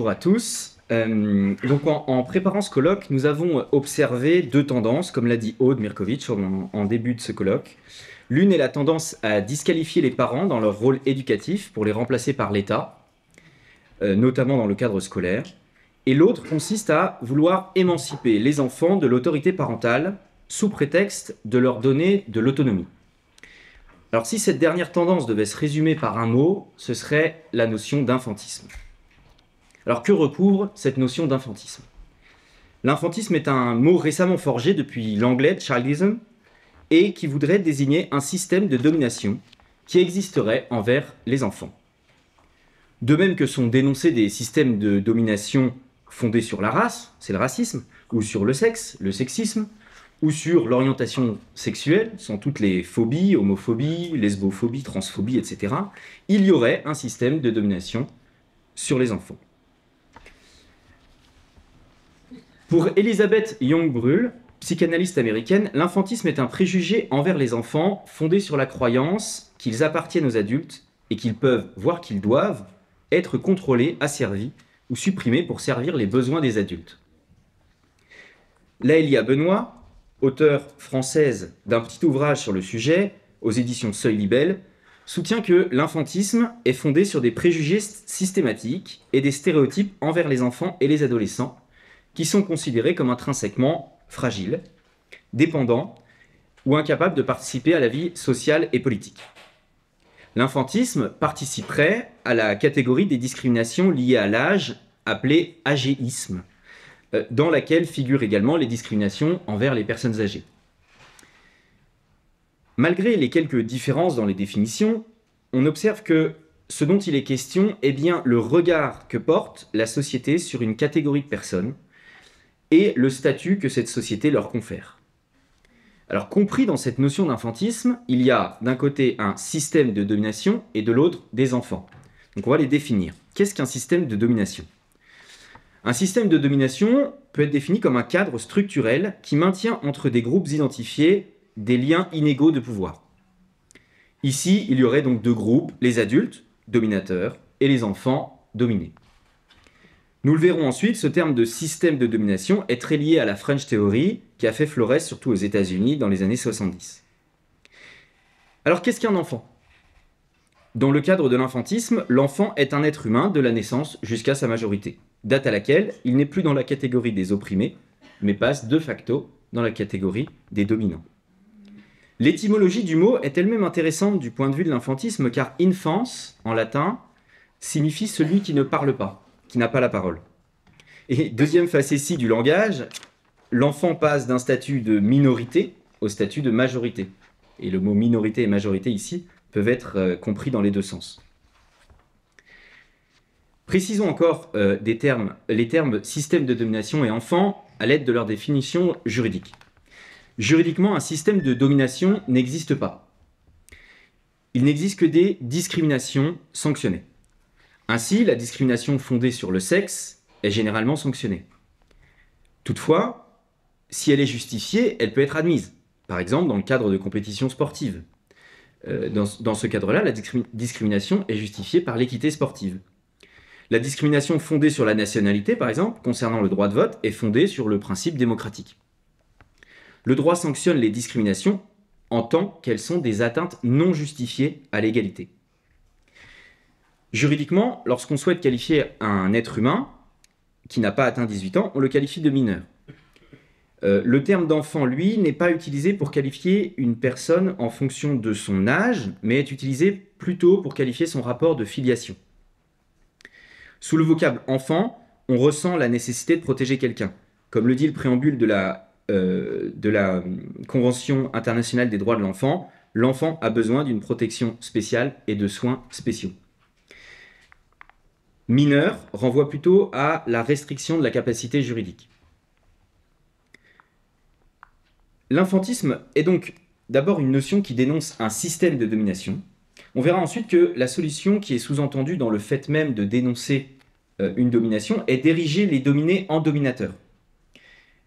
Bonjour à tous. En préparant ce colloque, nous avons observé deux tendances, comme l'a dit Aude Mirkovitch en début de ce colloque. L'une est la tendance à disqualifier les parents dans leur rôle éducatif pour les remplacer par l'État, notamment dans le cadre scolaire. Et l'autre consiste à vouloir émanciper les enfants de l'autorité parentale sous prétexte de leur donner de l'autonomie. Alors si cette dernière tendance devait se résumer par un mot, ce serait la notion d'infantisme. Alors que recouvre cette notion d'infantisme ? L'infantisme est un mot récemment forgé depuis l'anglais childism et qui voudrait désigner un système de domination qui existerait envers les enfants. De même que sont dénoncés des systèmes de domination fondés sur la race, c'est le racisme, ou sur le sexe, le sexisme, ou sur l'orientation sexuelle, sont toutes les phobies, homophobie, lesbophobie, transphobie, etc. Il y aurait un système de domination sur les enfants. Pour Elizabeth Young-Brull, psychanalyste américaine, l'infantisme est un préjugé envers les enfants fondé sur la croyance qu'ils appartiennent aux adultes et qu'ils peuvent, voire qu'ils doivent, être contrôlés, asservis ou supprimés pour servir les besoins des adultes. Laëlia Benoît, auteure française d'un petit ouvrage sur le sujet, aux éditions Seuil Libelle, soutient que l'infantisme est fondé sur des préjugés systématiques et des stéréotypes envers les enfants et les adolescents, qui sont considérés comme intrinsèquement fragiles, dépendants ou incapables de participer à la vie sociale et politique. L'infantisme participerait à la catégorie des discriminations liées à l'âge, appelée agéisme, dans laquelle figurent également les discriminations envers les personnes âgées. Malgré les quelques différences dans les définitions, on observe que ce dont il est question est bien le regard que porte la société sur une catégorie de personnes et le statut que cette société leur confère. Alors, compris dans cette notion d'infantisme, il y a d'un côté un système de domination et de l'autre des enfants. Donc on va les définir. Qu'est-ce qu'un système de domination ? Un système de domination peut être défini comme un cadre structurel qui maintient entre des groupes identifiés des liens inégaux de pouvoir. Ici, il y aurait donc deux groupes, les adultes, dominateurs, et les enfants, dominés. Nous le verrons ensuite, ce terme de système de domination est très lié à la French Theory, qui a fait florès surtout aux États-Unis dans les années 70. Alors qu'est-ce qu'un enfant ? Dans le cadre de l'infantisme, l'enfant est un être humain de la naissance jusqu'à sa majorité, date à laquelle il n'est plus dans la catégorie des opprimés, mais passe de facto dans la catégorie des dominants. L'étymologie du mot est elle-même intéressante du point de vue de l'infantisme, car infans, en latin, signifie celui qui ne parle pas, qui n'a pas la parole. Et deuxième facétie du langage, l'enfant passe d'un statut de minorité au statut de majorité. Et le mot minorité et majorité ici peuvent être compris dans les deux sens. Précisons encore les termes système de domination et enfant à l'aide de leur définition juridique. Juridiquement, un système de domination n'existe pas. Il n'existe que des discriminations sanctionnées. Ainsi, la discrimination fondée sur le sexe est généralement sanctionnée. Toutefois, si elle est justifiée, elle peut être admise. Par exemple, dans le cadre de compétitions sportives. Dans ce cadre-là, la discrimination est justifiée par l'équité sportive. La discrimination fondée sur la nationalité, par exemple, concernant le droit de vote, est fondée sur le principe démocratique. Le droit sanctionne les discriminations en tant qu'elles sont des atteintes non justifiées à l'égalité. Juridiquement, lorsqu'on souhaite qualifier un être humain qui n'a pas atteint 18 ans, on le qualifie de mineur. Le terme d'enfant, lui, n'est pas utilisé pour qualifier une personne en fonction de son âge, mais est utilisé plutôt pour qualifier son rapport de filiation. Sous le vocable enfant, on ressent la nécessité de protéger quelqu'un. Comme le dit le préambule de la Convention internationale des droits de l'enfant, l'enfant a besoin d'une protection spéciale et de soins spéciaux. Mineur renvoie plutôt à la restriction de la capacité juridique. L'infantisme est donc d'abord une notion qui dénonce un système de domination. On verra ensuite que la solution qui est sous-entendue dans le fait même de dénoncer une domination est d'ériger les dominés en dominateurs,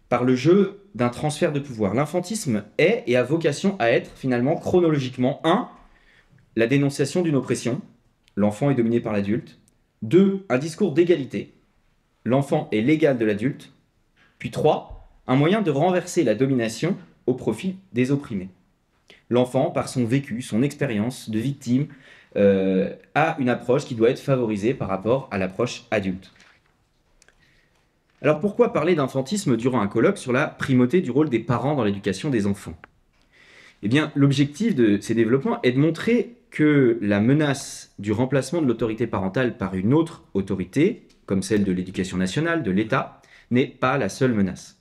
par le jeu d'un transfert de pouvoir. L'infantisme est et a vocation à être finalement chronologiquement 1. La dénonciation d'une oppression, l'enfant est dominé par l'adulte. 2. Un discours d'égalité, l'enfant est l'égal de l'adulte. Puis 3, un moyen de renverser la domination au profit des opprimés. L'enfant, par son vécu, son expérience de victime, a une approche qui doit être favorisée par rapport à l'approche adulte. Alors pourquoi parler d'infantisme durant un colloque sur la primauté du rôle des parents dans l'éducation des enfants? Eh bien, l'objectif de ces développements est de montrer que la menace du remplacement de l'autorité parentale par une autre autorité, comme celle de l'éducation nationale, de l'État, n'est pas la seule menace.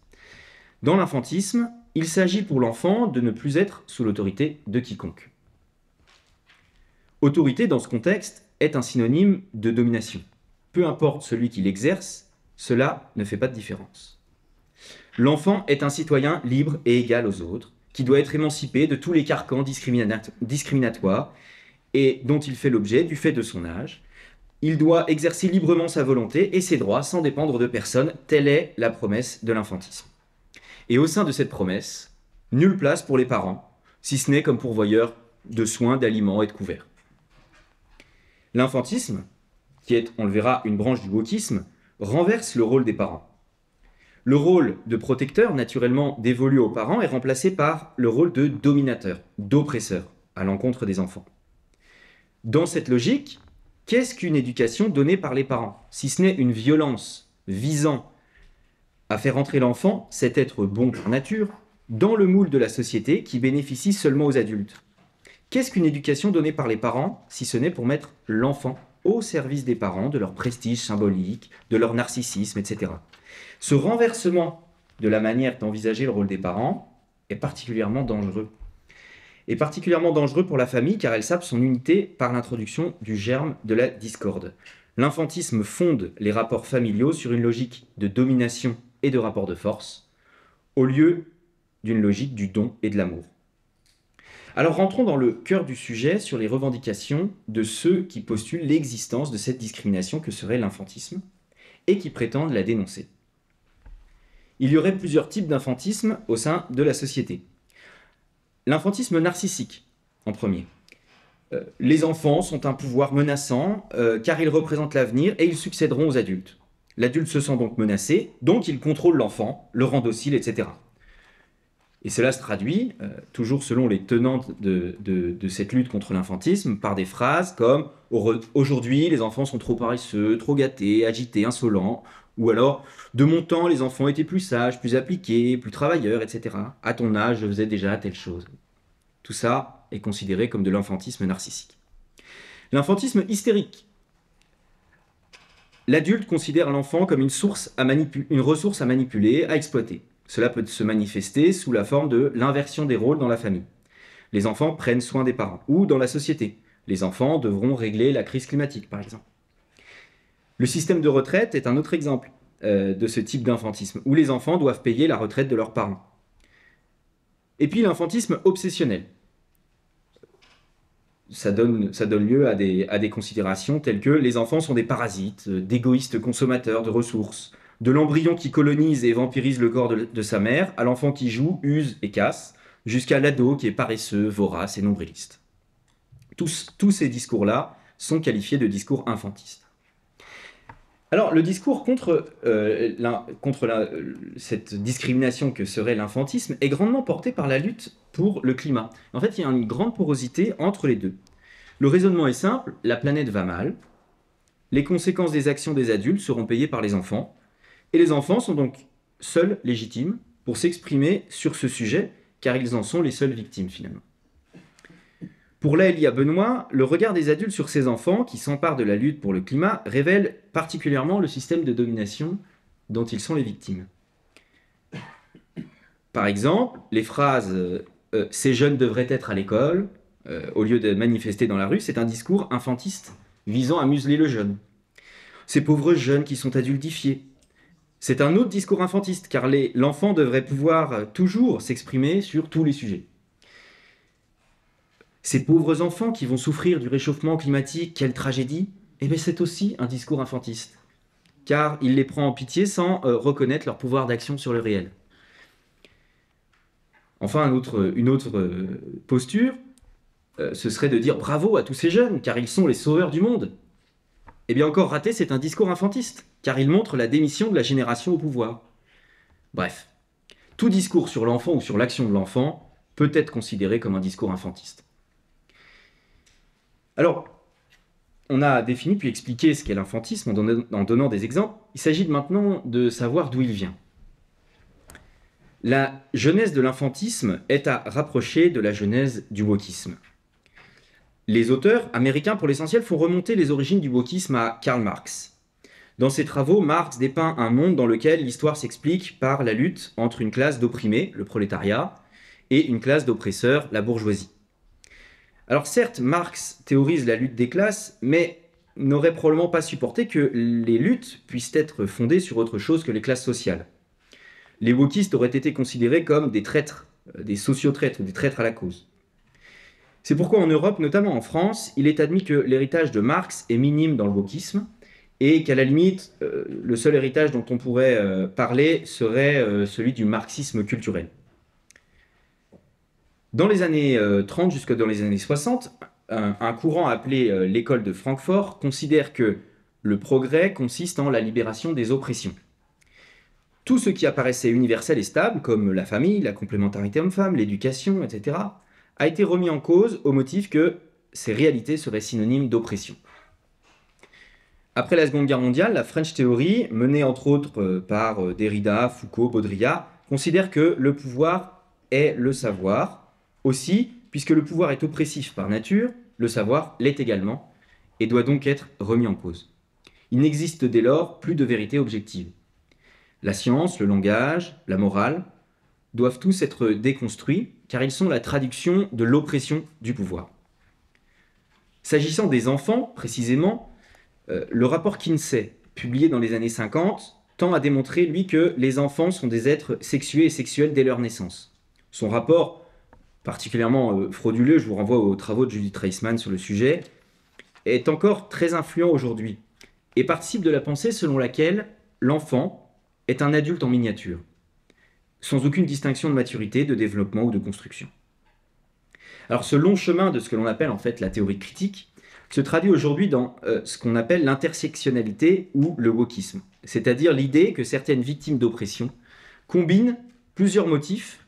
Dans l'infantisme, il s'agit pour l'enfant de ne plus être sous l'autorité de quiconque. Autorité, dans ce contexte, est un synonyme de domination. Peu importe celui qui l'exerce, cela ne fait pas de différence. L'enfant est un citoyen libre et égal aux autres, qui doit être émancipé de tous les carcans discriminatoires et dont il fait l'objet du fait de son âge. Il doit exercer librement sa volonté et ses droits sans dépendre de personne. Telle est la promesse de l'infantisme. Et au sein de cette promesse, nulle place pour les parents, si ce n'est comme pourvoyeurs de soins, d'aliments et de couverts. L'infantisme, qui est, on le verra, une branche du wokisme, renverse le rôle des parents. Le rôle de protecteur, naturellement dévolu aux parents, est remplacé par le rôle de dominateur, d'oppresseur, à l'encontre des enfants. Dans cette logique, qu'est-ce qu'une éducation donnée par les parents, si ce n'est une violence visant à faire entrer l'enfant, cet être bon par nature, dans le moule de la société qui bénéficie seulement aux adultes? Qu'est-ce qu'une éducation donnée par les parents, si ce n'est pour mettre l'enfant au service des parents, de leur prestige symbolique, de leur narcissisme, etc. Ce renversement de la manière d'envisager le rôle des parents est particulièrement dangereux. Et particulièrement dangereux pour la famille car elle sape son unité par l'introduction du germe de la discorde. L'infantisme fonde les rapports familiaux sur une logique de domination et de rapport de force, au lieu d'une logique du don et de l'amour. Alors rentrons dans le cœur du sujet sur les revendications de ceux qui postulent l'existence de cette discrimination que serait l'infantisme et qui prétendent la dénoncer. Il y aurait plusieurs types d'infantisme au sein de la société. L'infantisme narcissique, en premier. Les enfants sont un pouvoir menaçant car ils représentent l'avenir et ils succéderont aux adultes. L'adulte se sent donc menacé, donc il contrôle l'enfant, le rend docile, etc. Et cela se traduit, toujours selon les tenantes de cette lutte contre l'infantisme, par des phrases comme « Aujourd'hui, les enfants sont trop paresseux, trop gâtés, agités, insolents », ou alors « De mon temps, les enfants étaient plus sages, plus appliqués, plus travailleurs, etc. À ton âge, je faisais déjà telle chose. » Tout ça est considéré comme de l'infantisme narcissique. L'infantisme hystérique. L'adulte considère l'enfant comme une ressource à manipuler, à exploiter. Cela peut se manifester sous la forme de l'inversion des rôles dans la famille. Les enfants prennent soin des parents, ou dans la société. Les enfants devront régler la crise climatique, par exemple. Le système de retraite est un autre exemple de ce type d'infantisme, où les enfants doivent payer la retraite de leurs parents. Et puis l'infantisme obsessionnel. Ça donne lieu à des considérations telles que les enfants sont des parasites, d'égoïstes consommateurs de ressources, de l'embryon qui colonise et vampirise le corps de sa mère, à l'enfant qui joue, use et casse, jusqu'à l'ado qui est paresseux, vorace et nombriliste. Tous ces discours-là sont qualifiés de discours infantistes. Alors, le discours contre cette discrimination que serait l'infantisme est grandement porté par la lutte pour le climat. En fait, il y a une grande porosité entre les deux. Le raisonnement est simple, la planète va mal, les conséquences des actions des adultes seront payées par les enfants, et les enfants sont donc seuls légitimes pour s'exprimer sur ce sujet, car ils en sont les seules victimes finalement. Pour Laëlia Benoît, le regard des adultes sur ces enfants qui s'emparent de la lutte pour le climat révèle particulièrement le système de domination dont ils sont les victimes. Par exemple, les phrases « ces jeunes devraient être à l'école » au lieu de manifester dans la rue, c'est un discours infantiste visant à museler le jeune. Ces pauvres jeunes qui sont adultifiés. C'est un autre discours infantiste, car l'enfant devrait pouvoir toujours s'exprimer sur tous les sujets. Ces pauvres enfants qui vont souffrir du réchauffement climatique, quelle tragédie, eh bien c'est aussi un discours infantiste, car il les prend en pitié sans reconnaître leur pouvoir d'action sur le réel. Enfin, une autre posture, ce serait de dire bravo à tous ces jeunes, car ils sont les sauveurs du monde. Eh bien encore raté, c'est un discours infantiste, car il montre la démission de la génération au pouvoir. Bref, tout discours sur l'enfant ou sur l'action de l'enfant peut être considéré comme un discours infantiste. Alors, on a défini puis expliqué ce qu'est l'infantisme en donnant des exemples. Il s'agit maintenant de savoir d'où il vient. La genèse de l'infantisme est à rapprocher de la genèse du wokisme. Les auteurs américains, pour l'essentiel, font remonter les origines du wokisme à Karl Marx. Dans ses travaux, Marx dépeint un monde dans lequel l'histoire s'explique par la lutte entre une classe d'opprimés, le prolétariat, et une classe d'oppresseurs, la bourgeoisie. Alors certes, Marx théorise la lutte des classes, mais n'aurait probablement pas supporté que les luttes puissent être fondées sur autre chose que les classes sociales. Les wokistes auraient été considérés comme des traîtres, des sociotraîtres ou des traîtres à la cause. C'est pourquoi en Europe, notamment en France, il est admis que l'héritage de Marx est minime dans le wokisme et qu'à la limite, le seul héritage dont on pourrait parler serait celui du marxisme culturel. Dans les années 30 jusque dans les années 60, un courant appelé l'école de Francfort considère que le progrès consiste en la libération des oppressions. Tout ce qui apparaissait universel et stable, comme la famille, la complémentarité homme-femme, l'éducation, etc., a été remis en cause au motif que ces réalités seraient synonymes d'oppression. Après la Seconde Guerre mondiale, la French Theory, menée entre autres par Derrida, Foucault, Baudrillard, considère que le pouvoir est le savoir. Aussi, puisque le pouvoir est oppressif par nature, le savoir l'est également, et doit donc être remis en cause. Il n'existe dès lors plus de vérité objective. La science, le langage, la morale doivent tous être déconstruits, car ils sont la traduction de l'oppression du pouvoir. S'agissant des enfants, précisément, le rapport Kinsey, publié dans les années 50, tend à démontrer, lui, que les enfants sont des êtres sexués et sexuels dès leur naissance. Son rapport, particulièrement frauduleux, je vous renvoie aux travaux de Judith Reisman sur le sujet, est encore très influent aujourd'hui et participe de la pensée selon laquelle l'enfant est un adulte en miniature, sans aucune distinction de maturité, de développement ou de construction. Alors ce long chemin de ce que l'on appelle en fait la théorie critique se traduit aujourd'hui dans ce qu'on appelle l'intersectionnalité ou le wokisme, c'est-à-dire l'idée que certaines victimes d'oppression combinent plusieurs motifs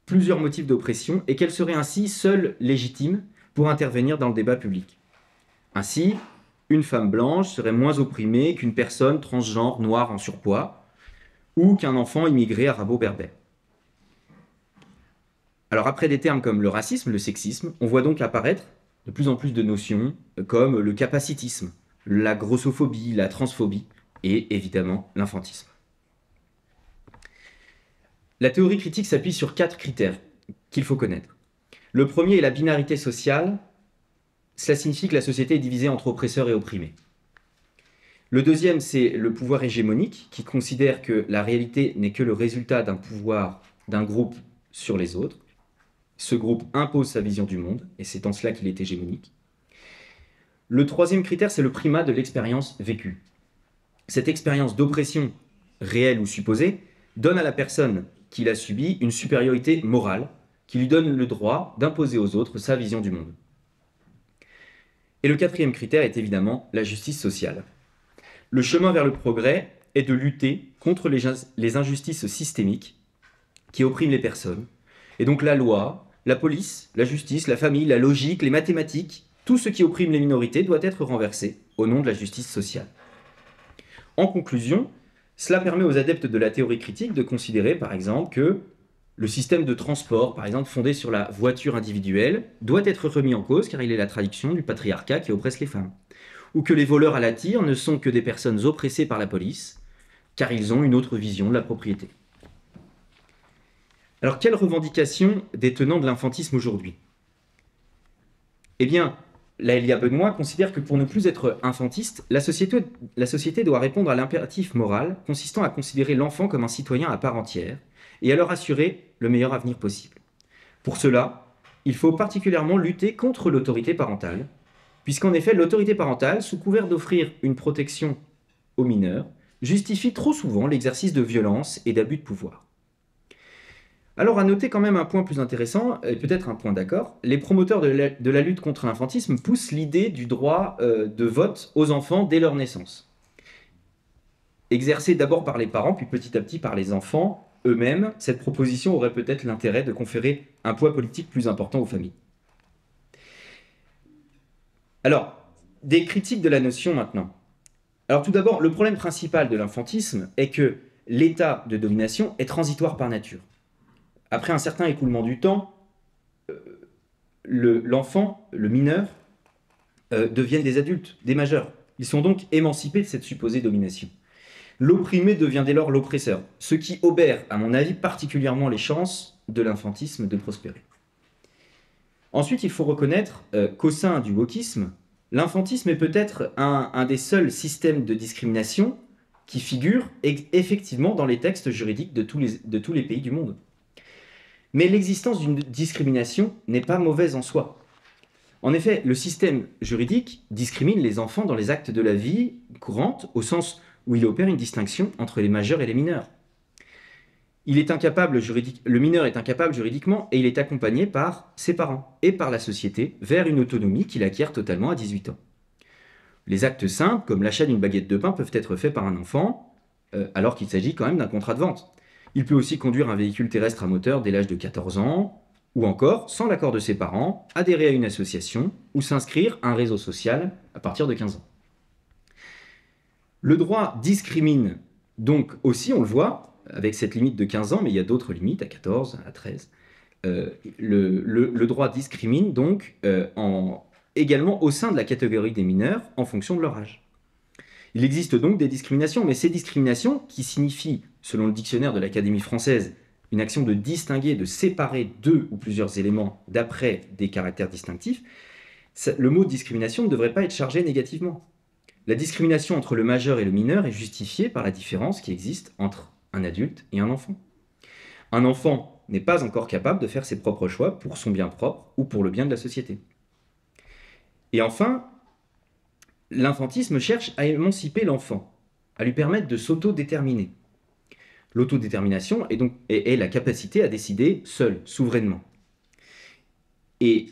d'oppression et qu'elles seraient ainsi seules légitimes pour intervenir dans le débat public. Ainsi, une femme blanche serait moins opprimée qu'une personne transgenre noire en surpoids ou qu'un enfant immigré arabo-berbère. Alors après des termes comme le racisme, le sexisme, on voit donc apparaître de plus en plus de notions comme le capacitisme, la grossophobie, la transphobie et évidemment l'infantisme. La théorie critique s'appuie sur 4 critères qu'il faut connaître. Le premier est la binarité sociale. Cela signifie que la société est divisée entre oppresseurs et opprimés. Le deuxième, c'est le pouvoir hégémonique, qui considère que la réalité n'est que le résultat d'un pouvoir d'un groupe sur les autres. Ce groupe impose sa vision du monde, et c'est en cela qu'il est hégémonique. Le troisième critère, c'est le primat de l'expérience vécue. Cette expérience d'oppression, réelle ou supposée, donne à la personne qui l'a subie une supériorité morale, qui lui donne le droit d'imposer aux autres sa vision du monde. Et le quatrième critère est évidemment la justice sociale. Le chemin vers le progrès est de lutter contre les injustices systémiques qui oppriment les personnes. Et donc la loi, la police, la justice, la famille, la logique, les mathématiques, tout ce qui opprime les minorités doit être renversé au nom de la justice sociale. En conclusion, cela permet aux adeptes de la théorie critique de considérer par exemple que le système de transport, par exemple fondé sur la voiture individuelle, doit être remis en cause car il est la traduction du patriarcat qui oppresse les femmes. Ou que les voleurs à la tire ne sont que des personnes oppressées par la police car ils ont une autre vision de la propriété. Alors, quelles revendications des tenants de l'infantisme aujourd'hui ? Eh bien, la Elia Benoît considère que pour ne plus être infantiste, la société doit répondre à l'impératif moral consistant à considérer l'enfant comme un citoyen à part entière et à leur assurer le meilleur avenir possible. Pour cela, il faut particulièrement lutter contre l'autorité parentale, puisqu'en effet, l'autorité parentale, sous couvert d'offrir une protection aux mineurs, justifie trop souvent l'exercice de violence et d'abus de pouvoir. Alors, à noter quand même un point plus intéressant, et peut-être un point d'accord, les promoteurs de la lutte contre l'infantisme poussent l'idée du droit de vote aux enfants dès leur naissance. Exercée d'abord par les parents, puis petit à petit par les enfants eux-mêmes, cette proposition aurait peut-être l'intérêt de conférer un poids politique plus important aux familles. Alors, des critiques de la notion maintenant. Alors tout d'abord, le problème principal de l'infantisme est que l'état de domination est transitoire par nature. Après un certain écoulement du temps, l'enfant, le mineur, deviennent des adultes, des majeurs. Ils sont donc émancipés de cette supposée domination. L'opprimé devient dès lors l'oppresseur, ce qui obère, à mon avis, particulièrement les chances de l'infantisme de prospérer. Ensuite, il faut reconnaître qu'au sein du wokisme, l'infantisme est peut-être un des seuls systèmes de discrimination qui figure effectivement dans les textes juridiques de tous les pays du monde. Mais l'existence d'une discrimination n'est pas mauvaise en soi. En effet, le système juridique discrimine les enfants dans les actes de la vie courante, au sens où il opère une distinction entre les majeurs et les mineurs. Le mineur est incapable juridiquement et il est accompagné par ses parents et par la société vers une autonomie qu'il acquiert totalement à 18 ans. Les actes simples, comme l'achat d'une baguette de pain, peuvent être faits par un enfant, alors qu'il s'agit quand même d'un contrat de vente. Il peut aussi conduire un véhicule terrestre à moteur dès l'âge de 14 ans, ou encore, sans l'accord de ses parents, adhérer à une association ou s'inscrire à un réseau social à partir de 15 ans. Le droit discrimine donc aussi, on le voit, avec cette limite de 15 ans, mais il y a d'autres limites, à 14, à 13. Le droit discrimine donc également au sein de la catégorie des mineurs en fonction de leur âge. Il existe donc des discriminations, mais ces discriminations, qui signifient, selon le dictionnaire de l'Académie française, une action de distinguer, de séparer deux ou plusieurs éléments d'après des caractères distinctifs, le mot discrimination ne devrait pas être chargé négativement. La discrimination entre le majeur et le mineur est justifiée par la différence qui existe entre un adulte et un enfant. Un enfant n'est pas encore capable de faire ses propres choix pour son bien propre ou pour le bien de la société. Et enfin, l'infantisme cherche à émanciper l'enfant, à lui permettre de s'autodéterminer. L'autodétermination est la capacité à décider seul, souverainement. Et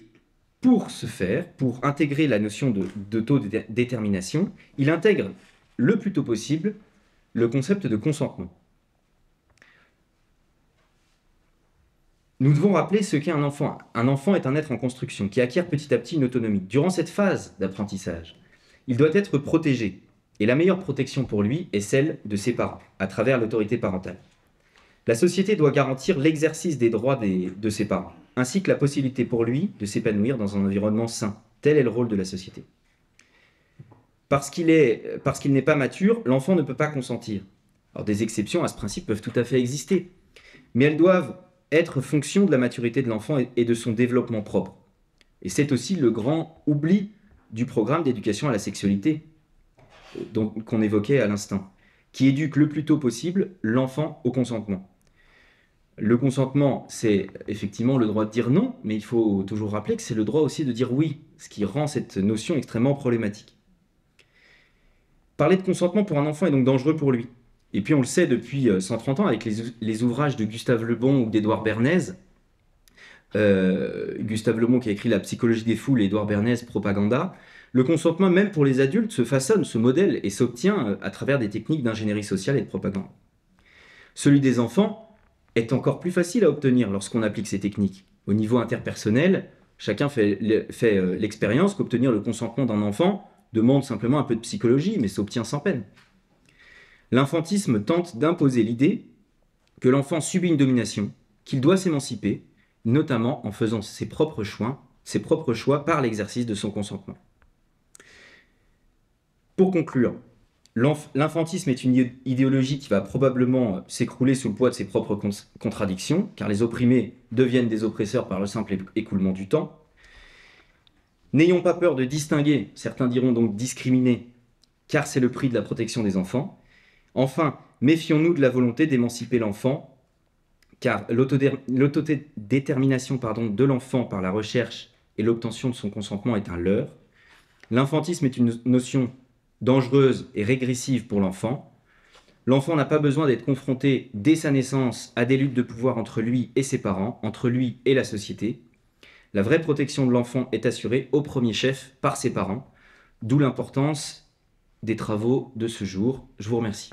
pour ce faire, pour intégrer la notion d'autodétermination, il intègre le plus tôt possible le concept de consentement. Nous devons rappeler ce qu'est un enfant. Un enfant est un être en construction qui acquiert petit à petit une autonomie. Durant cette phase d'apprentissage, il doit être protégé. Et la meilleure protection pour lui est celle de ses parents, à travers l'autorité parentale. La société doit garantir l'exercice des droits de ses parents, ainsi que la possibilité pour lui de s'épanouir dans un environnement sain. Tel est le rôle de la société. Parce qu'il n'est pas mature, l'enfant ne peut pas consentir. Alors, des exceptions à ce principe peuvent tout à fait exister, mais elles doivent être fonction de la maturité de l'enfant et de son développement propre. Et c'est aussi le grand oubli du programme d'éducation à la sexualité qu'on évoquait à l'instant, qui éduque le plus tôt possible l'enfant au consentement. Le consentement, c'est effectivement le droit de dire non, mais il faut toujours rappeler que c'est le droit aussi de dire oui, ce qui rend cette notion extrêmement problématique. Parler de consentement pour un enfant est donc dangereux pour lui. Et puis on le sait depuis 130 ans avec les ouvrages de Gustave Le Bon ou d'Édouard Bernays. Gustave Le Bon qui a écrit La psychologie des foules et Édouard Bernays Propaganda. Le consentement, même pour les adultes, se façonne, se modèle et s'obtient à travers des techniques d'ingénierie sociale et de propagande. Celui des enfants est encore plus facile à obtenir lorsqu'on applique ces techniques. Au niveau interpersonnel, chacun fait l'expérience qu'obtenir le consentement d'un enfant demande simplement un peu de psychologie, mais s'obtient sans peine. L'infantisme tente d'imposer l'idée que l'enfant subit une domination, qu'il doit s'émanciper, notamment en faisant ses propres choix par l'exercice de son consentement. Pour conclure, l'infantisme est une idéologie qui va probablement s'écrouler sous le poids de ses propres contradictions, car les opprimés deviennent des oppresseurs par le simple écoulement du temps. N'ayons pas peur de distinguer, certains diront donc discriminer, car c'est le prix de la protection des enfants. Enfin, méfions-nous de la volonté d'émanciper l'enfant, car l'autodétermination de l'enfant par la recherche et l'obtention de son consentement est un leurre. L'infantisme est une notion dangereuse et régressive pour l'enfant. L'enfant n'a pas besoin d'être confronté dès sa naissance à des luttes de pouvoir entre lui et ses parents, entre lui et la société. La vraie protection de l'enfant est assurée au premier chef par ses parents, d'où l'importance des travaux de ce jour. Je vous remercie.